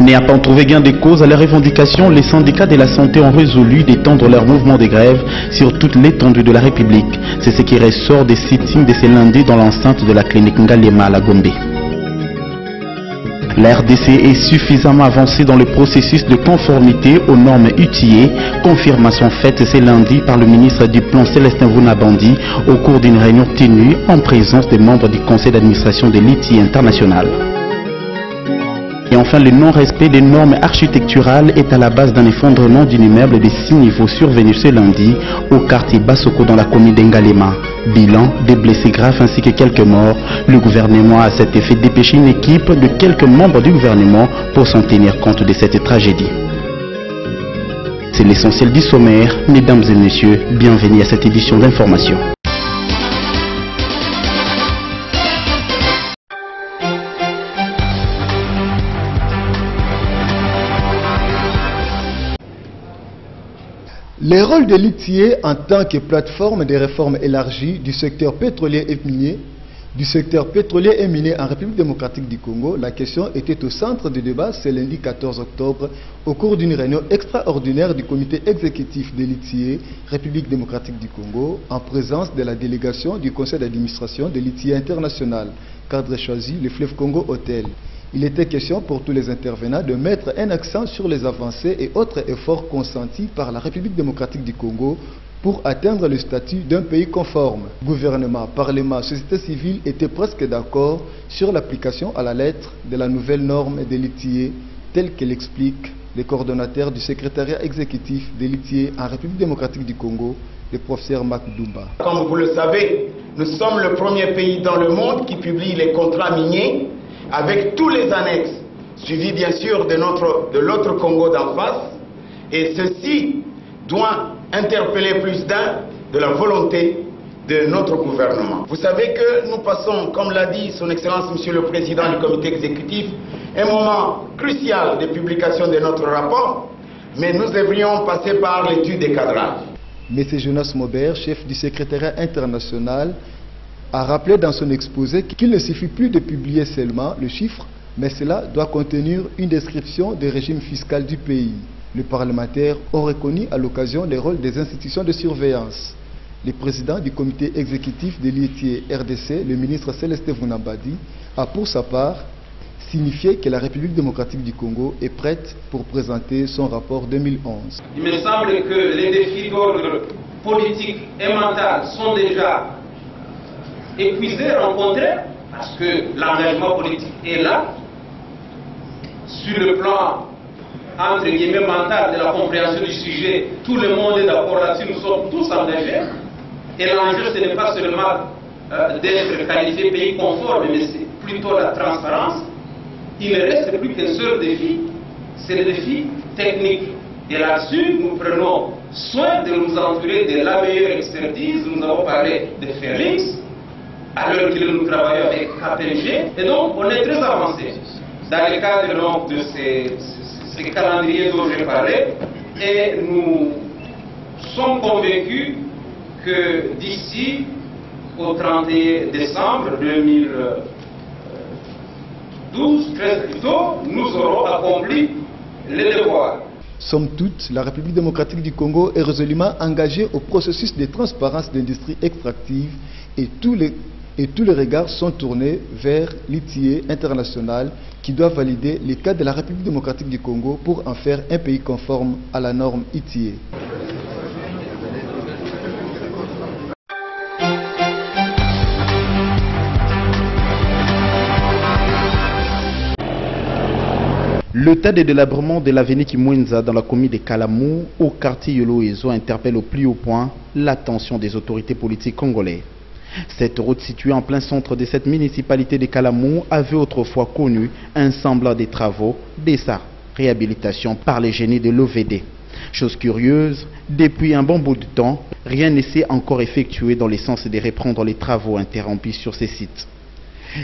N'ayant pas trouvé gain de cause à leurs revendications, les syndicats de la santé ont résolu d'étendre leur mouvement de grève sur toute l'étendue de la République. C'est ce qui ressort des sittings de ce lundi dans l'enceinte de la clinique Ngalema à la Gombe. La RDC est suffisamment avancée dans le processus de conformité aux normes UTIE, confirmation faite ce lundi par le ministre du Plan Célestin Vounabandi au cours d'une réunion tenue en présence des membres du conseil d'administration de l'ITIE international. Et enfin, le non-respect des normes architecturales est à la base d'un effondrement d'un immeuble de 6 niveaux survenu ce lundi au quartier Bassoko dans la commune d'Ngalema. Bilan, des blessés graves ainsi que quelques morts. Le gouvernement a à cet effet dépêché une équipe de quelques membres du gouvernement pour s'en tenir compte de cette tragédie. C'est l'essentiel du sommaire. Mesdames et messieurs, bienvenue à cette édition d'information. Les rôles de l'ITIE en tant que plateforme de réforme élargie du secteur pétrolier et minier, en République démocratique du Congo, la question était au centre du débat ce lundi 14 octobre au cours d'une réunion extraordinaire du comité exécutif de l'ITIE, République démocratique du Congo, en présence de la délégation du conseil d'administration de l'ITIE international, cadre choisi le Fleuve Congo Hôtel. Il était question pour tous les intervenants de mettre un accent sur les avancées et autres efforts consentis par la République démocratique du Congo pour atteindre le statut d'un pays conforme. Gouvernement, Parlement, société civile étaient presque d'accord sur l'application à la lettre de la nouvelle norme de l'ITIE, telle qu'elle explique le coordonnateur du secrétariat exécutif de l'ITIE en République démocratique du Congo, le professeur Makdumba. Comme vous le savez, nous sommes le premier pays dans le monde qui publie les contrats miniers avec tous les annexes, suivis bien sûr de l'autre Congo d'en face, et ceci doit interpeller plus d'un de la volonté de notre gouvernement. Vous savez que nous passons, comme l'a dit son Excellence Monsieur le Président du comité exécutif, un moment crucial de publication de notre rapport, mais nous devrions passer par l'étude des cadrages. M. Jonas Maubert, chef du secrétariat international, a rappelé dans son exposé qu'il ne suffit plus de publier seulement le chiffre, mais cela doit contenir une description du régime fiscal du pays. Les parlementaires ont reconnu à l'occasion les rôles des institutions de surveillance. Le président du comité exécutif de l'ITIE RDC, le ministre Célestin Vounabandi, a pour sa part signifié que la République démocratique du Congo est prête pour présenter son rapport 2011. Il me semble que les défis d'ordre politique et mental sont déjà épuisés, rencontrés, parce que l'engagement politique est là. Sur le plan, entre guillemets, mental de la compréhension du sujet, tout le monde est d'accord là-dessus, nous sommes tous engagés. Et l'enjeu, ce n'est pas seulement d'être qualifié pays conforme, mais c'est plutôt la transparence. Il ne reste plus qu'un seul défi, c'est le défi technique. Et là-dessus, nous prenons soin de nous entourer de la meilleure expertise. Nous avons parlé de Fairlinks, à l'heure que nous travaillons avec KPMG, et donc on est très avancé dans le cadre donc, de ces calendriers dont j'ai parlé, et nous sommes convaincus que d'ici au 31 décembre 2012, très plutôt, nous aurons accompli les devoirs. Somme toute, la République démocratique du Congo est résolument engagée au processus de transparence d'industrie extractive et tous les regards sont tournés vers l'ITIE international qui doit valider les cas de la République démocratique du Congo pour en faire un pays conforme à la norme ITIE. Le tas de délabrement de l'avenue Kimwenza dans la commune de Kalamou au quartier Yolo-Ezo interpelle au plus haut point l'attention des autorités politiques congolaises. Cette route située en plein centre de cette municipalité de Kalamou avait autrefois connu un semblant des travaux de sa réhabilitation par les génies de l'OVD. Chose curieuse, depuis un bon bout de temps, rien ne s'est encore effectué dans le sens de reprendre les travaux interrompus sur ces sites.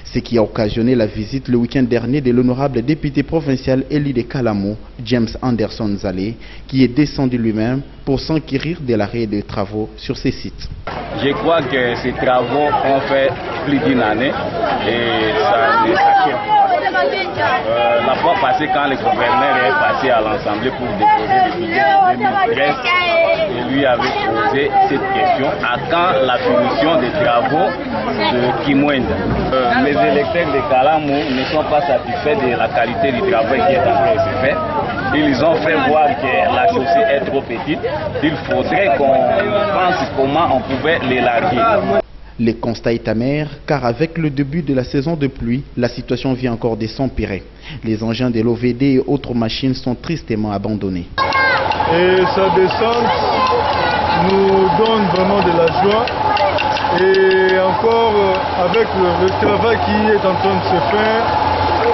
Ce qui a occasionné la visite le week-end dernier de l'honorable député provincial élu de Kalamou, James Anderson Zale, qui est descendu lui-même pour s'enquérir de l'arrêt des travaux sur ces sites. Je crois que ces travaux ont fait plus d'une année et ça ne s'achève pas. La fois passée, quand le gouverneur est passé à l'Assemblée pour déposer le budget de 2013, et lui avait posé cette question: à quand la finition des travaux de Kimwenda? Les électeurs de Kalamou ne sont pas satisfaits de la qualité du travail qui est en train de se faire. Ils ont fait voir que la chaussée est trop petite. Il faudrait qu'on pense comment on pouvait l'élargir. Le constat est amer car avec le début de la saison de pluie, la situation vient encore de s'empirer. Les engins de l'OVD et autres machines sont tristement abandonnés. Et sa descente nous donne vraiment de la joie. Et encore avec le travail qui est en train de se faire,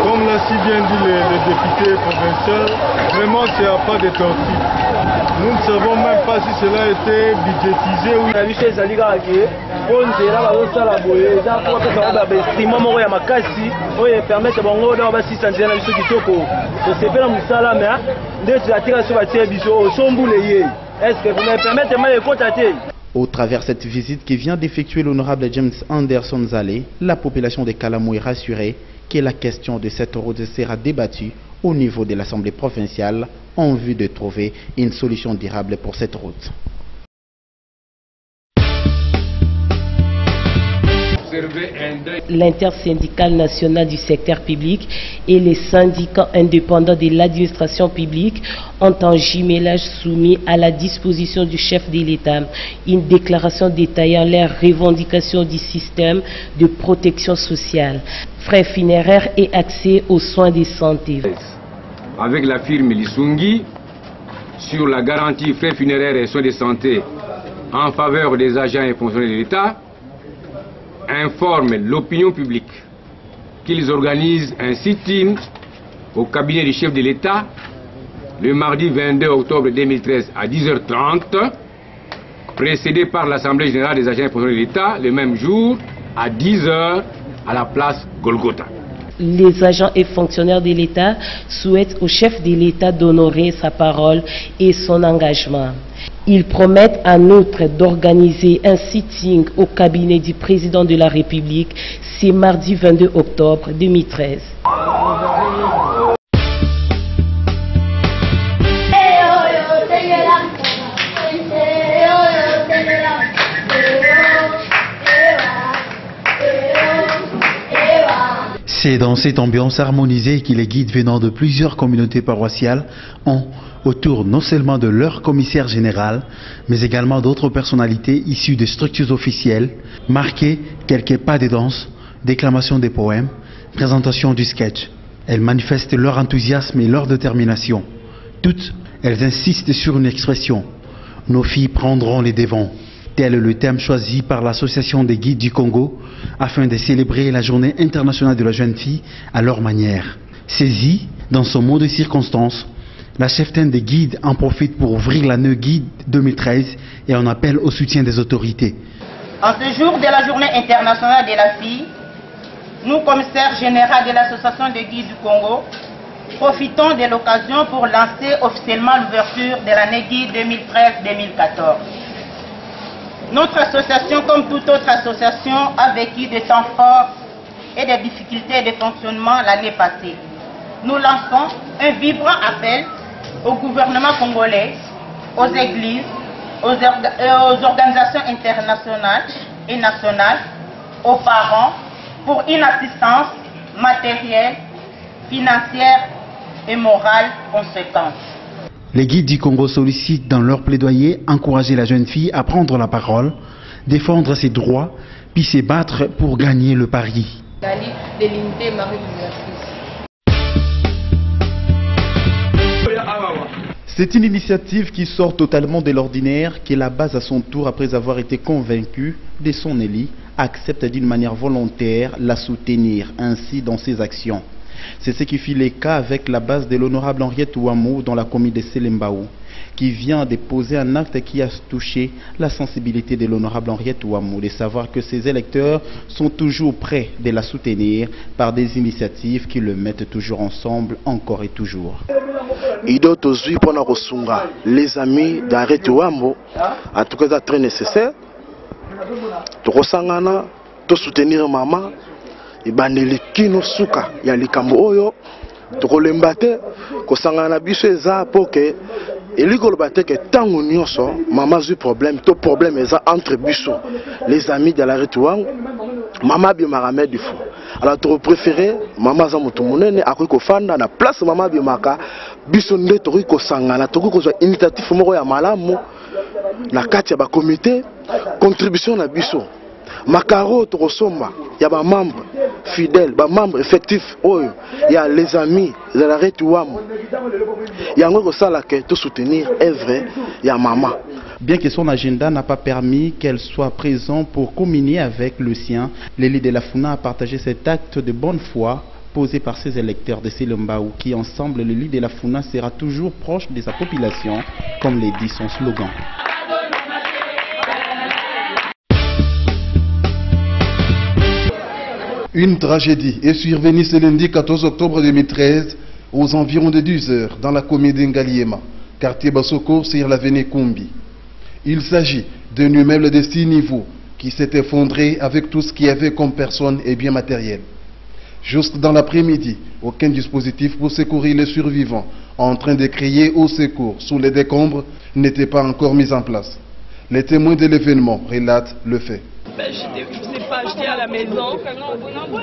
comme l'a si bien dit le député provincial, vraiment c'est à pas de tortue. Nous ne savons même pas si cela a été budgétisé ou... Au travers de cette visite qui vient d'effectuer l'honorable James Anderson Zale, la population de Kalamou est rassurée que la question de cette route sera débattue au niveau de l'Assemblée provinciale en vue de trouver une solution durable pour cette route. L'intersyndicale nationale du secteur public et les syndicats indépendants de l'administration publique ont en jumelage soumis à la disposition du chef de l'État une déclaration détaillant leurs revendications du système de protection sociale, frais funéraires et accès aux soins de santé. Avec la firme Lisungi sur la garantie frais funéraires et soins de santé en faveur des agents et fonctionnaires de l'État, informe l'opinion publique qu'ils organisent un sit-in au cabinet du chef de l'État le mardi 22 octobre 2013 à 10h30, précédé par l'Assemblée générale des agents et fonctionnaires de l'État le même jour à 10h à la place Golgotha. Les agents et fonctionnaires de l'État souhaitent au chef de l'État d'honorer sa parole et son engagement. Ils promettent en outre d'organiser un sitting au cabinet du président de la République ce mardi 22 octobre 2013. C'est dans cette ambiance harmonisée que les guides venant de plusieurs communautés paroissiales ont, autour non seulement de leur commissaire général, mais également d'autres personnalités issues de structures officielles, marqué quelques pas de danse, déclamation des poèmes, présentation du sketch. Elles manifestent leur enthousiasme et leur détermination. Toutes, elles insistent sur une expression: nos filles prendront les devants. Tel est le thème choisi par l'Association des guides du Congo afin de célébrer la journée internationale de la jeune fille à leur manière. Saisie dans son mot de circonstance, la cheftaine des guides en profite pour ouvrir l'année guide 2013 et en appelle au soutien des autorités. En ce jour de la journée internationale de la fille, nous, commissaire général de l'Association des guides du Congo, profitons de l'occasion pour lancer officiellement l'ouverture de l'année guide 2013-2014. Notre association, comme toute autre association, a vécu des temps forts et des difficultés de fonctionnement l'année passée. Nous lançons un vibrant appel au gouvernement congolais, aux églises, aux organisations internationales et nationales, aux parents, pour une assistance matérielle, financière et morale conséquente. Les guides du Congo sollicitent dans leur plaidoyer encourager la jeune fille à prendre la parole, défendre ses droits, puis se battre pour gagner le pari. C'est une initiative qui sort totalement de l'ordinaire, que la base à son tour, après avoir été convaincue de son élit, accepte d'une manière volontaire la soutenir ainsi dans ses actions. C'est ce qui fit le cas avec la base de l'honorable Henriette Ouamou dans la commune de Selembaou, qui vient de poser un acte qui a touché la sensibilité de l'honorable Henriette Ouamou, de savoir que ses électeurs sont toujours prêts de la soutenir par des initiatives qui le mettent toujours ensemble, encore et toujours. Les amis d'Henriette Ouamou, en tout cas, c'est très nécessaire. De soutenir maman. ebandeli kino suka ya likambo oyo tokolemba te kosangana na biso eza poke elikoloba te ke tango nyonso mama zui problème to problème eza entre biso les amis de la Rituango mama biomaka me du fou. Alors tu préféré mama za moto monene akoki kofanda na place mama biomaka biso nde tokoki kosangana tokoki kozwa initiative moko ya malamu na kati ya ba comité contribution na biso makaro tokosomba ya ba membre fidèle ba membre effectif oyo ya les amis de la Rituango yango ko sala ke to soutenir œuvre ya mama. Bien que son agenda n'a pas permis qu'elle soit présente pour communier avec le sien, Lely de la Funa a partagé cet acte de bonne foi posé par ses électeurs de Selombaou qui ensemble Lely de la Funa sera toujours proche de sa population comme le dit son slogan. Une tragédie est survenue ce lundi 14 octobre 2013 aux environs de 10 heures dans la commune d'Ngaliema, quartier Basoko sur l'avenue Kumbi. Il s'agit d'un immeuble de 6 niveaux qui s'est effondré avec tout ce qu'il y avait comme personnes et biens matériels. Juste dans l'après-midi, aucun dispositif pour secourir les survivants en train de crier au secours sous les décombres n'était pas encore mis en place. Les témoins de l'événement relatent le fait. J'étais à la maison,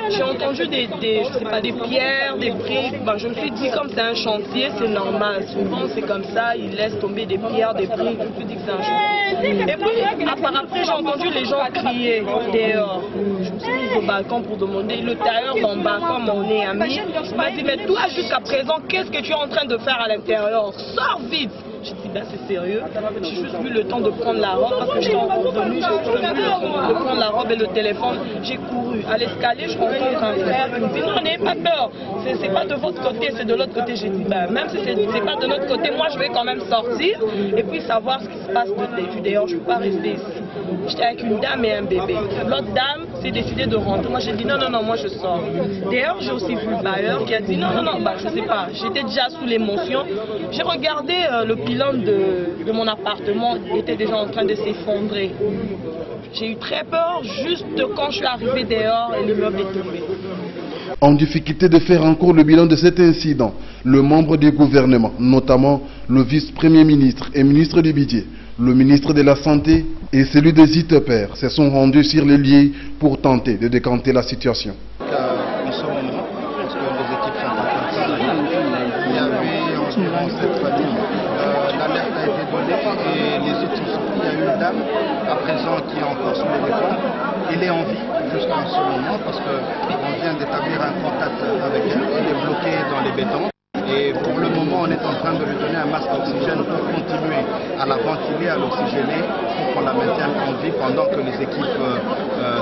j'ai entendu des pierres, des briques. Je me suis dit, comme c'est un chantier, c'est normal. Souvent, c'est comme ça, ils laissent tomber des pierres, des briques. Je me suis dit que c'est un chantier. Et puis, après, j'ai entendu les gens crier dehors. Je me suis mise au balcon pour demander le tailleur d'en bas, comme on est amis. Il m'a dit, mais toi, jusqu'à présent, qu'est-ce que tu es en train de faire à l'intérieur? Sors vite! J'ai dit, ben c'est sérieux. J'ai juste eu le temps de prendre la robe parce que j'étais en revenue. J'ai juste eu le temps de prendre la robe et le téléphone. J'ai couru. À l'escalier, je rencontre un frère qui me dit, non, n'ayez pas peur. C'est pas de votre côté, c'est de l'autre côté. J'ai dit, ben, même si c'est pas de notre côté, moi je vais quand même sortir et puis savoir ce qui se passe du dehors. Je ne peux pas rester ici. J'étais avec une dame et un bébé. L'autre dame s'est décidée de rentrer. Moi j'ai dit, non, moi je sors. D'ailleurs, j'ai aussi vu le bailleur qui a dit, non, je sais pas. J'étais déjà sous l'émotion. J'ai regardé le bilan de mon appartement était déjà en train de s'effondrer. J'ai eu très peur juste quand je suis arrivée dehors et l'immeuble est tombé. En difficulté de faire encore le bilan de cet incident, le membre du gouvernement, notamment le vice-premier ministre et ministre du budget, le ministre de la Santé et celui des ITEPER se sont rendus sur les lieux pour tenter de décanter la situation. En ce moment, parce que les équipes sont en train de travailler, il y avait environ 7 familles. L'alerte a été donnée et les autres sont sortis. Il y a une dame à présent qui est encore sous les décombres. Elle est en vie jusqu'à ce moment parce qu'on vient d'établir un contact avec elle. Elle est bloquée dans les bétons. Et pour le moment, on est en train de lui donner un masque d'oxygène pour continuer à la ventiler, à l'oxygéner, pour qu'on la maintienne en vie pendant que les équipes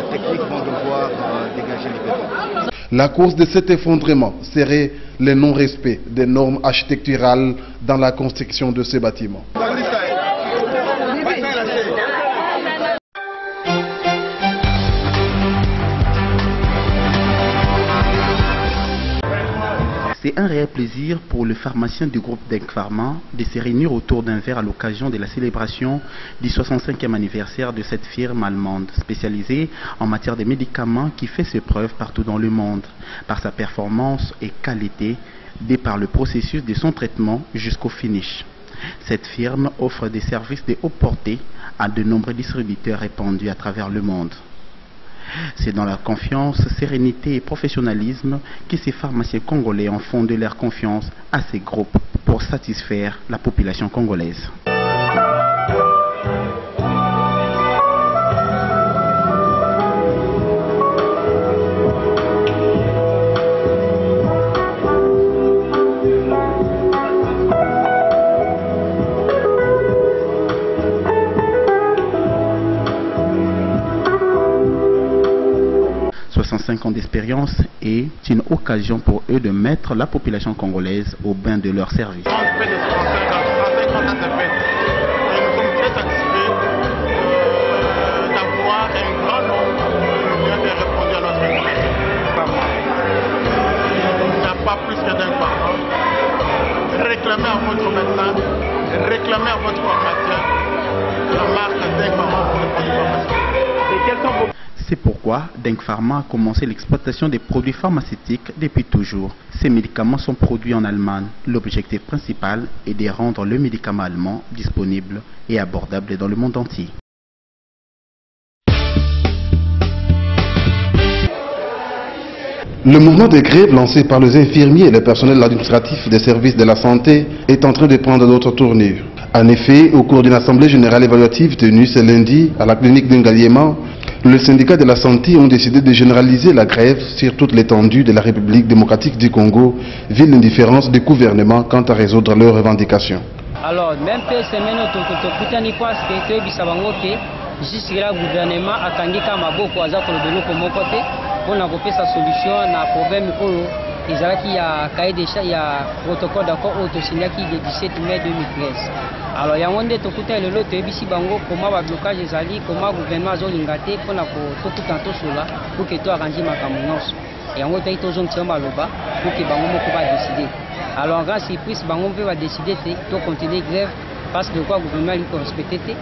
techniques vont devoir dégager les bétons. La cause de cet effondrement serait le non-respect des normes architecturales dans la construction de ces bâtiments. C'est un réel plaisir pour le pharmacien du groupe Denk Pharma de se réunir autour d'un verre à l'occasion de la célébration du 65e anniversaire de cette firme allemande spécialisée en matière de médicaments qui fait ses preuves partout dans le monde par sa performance et qualité dès par le processus de son traitement jusqu'au finish. Cette firme offre des services de haute portée à de nombreux distributeurs répandus à travers le monde. C'est dans la confiance, sérénité et professionnalisme que ces pharmaciens congolais ont fondé leur confiance à ces groupes pour satisfaire la population congolaise. Ans d'expérience est une occasion pour eux de mettre la population congolaise au bain de leur service. Nous sommes très satisfaits d'avoir un grand nombre qui a répondu à notre invitation. Il n'y a pas plus que d'un parent. Réclamez à votre médecin, réclamez à votre pharmacien la marque Denk Pharma pour les produits pharmaceutiques. C'est pourquoi Deng Pharma a commencé l'exploitation des produits pharmaceutiques depuis toujours. Ces médicaments sont produits en Allemagne. L'objectif principal est de rendre le médicament allemand disponible et abordable dans le monde entier. Le mouvement de grève lancé par les infirmiers et le personnel administratif des services de la santé est en train de prendre d'autres tournures. En effet, au cours d'une assemblée générale évaluative tenue ce lundi à la clinique de Ngaliema, le syndicat de la santé ont décidé de généraliser la grève sur toute l'étendue de la République démocratique du Congo, vu l'indifférence du gouvernement quant à résoudre leurs revendications. Alors, même que semaine jusqu'à le gouvernement a kangika maboko aza kolobelo ko moko te pona kopesa solution na problème oyo ezalaki ya cahier des charges ya protocole d'accord auto signaki le 17 mai 2013. Alors yango nde tokuta lelo toyebisi bango koma ba blocage ezali koma gouvernement azolinga te pona ko tokuta tosola pour que to arrange makambo nyonso yango tayi tozongisa maloba pour que bango moko ba décider. Alors grâce surprise bango mpe ba décider te to continuer grève parce que le gouvernement est respecté.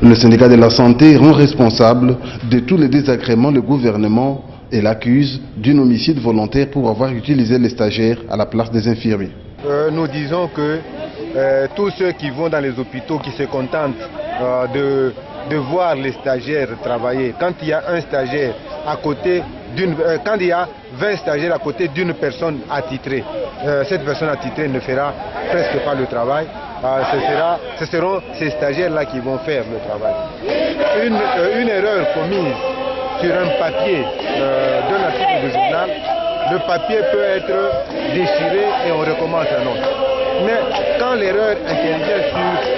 Le syndicat de la santé rend responsable de tous les désagréments le gouvernement et l'accuse d'un homicide volontaire pour avoir utilisé les stagiaires à la place des infirmiers. Nous disons que tous ceux qui vont dans les hôpitaux, qui se contentent de voir les stagiaires travailler, quand il y a un stagiaire à côté quand il y a 20 stagiaires à côté d'une personne attitrée, cette personne attitrée ne fera presque pas le travail. Ce seront ces stagiaires-là qui vont faire le travail. Une erreur commise sur un papier d'un article de journal, le papier peut être déchiré et on recommence un autre. Mais quand l'erreur intervient sur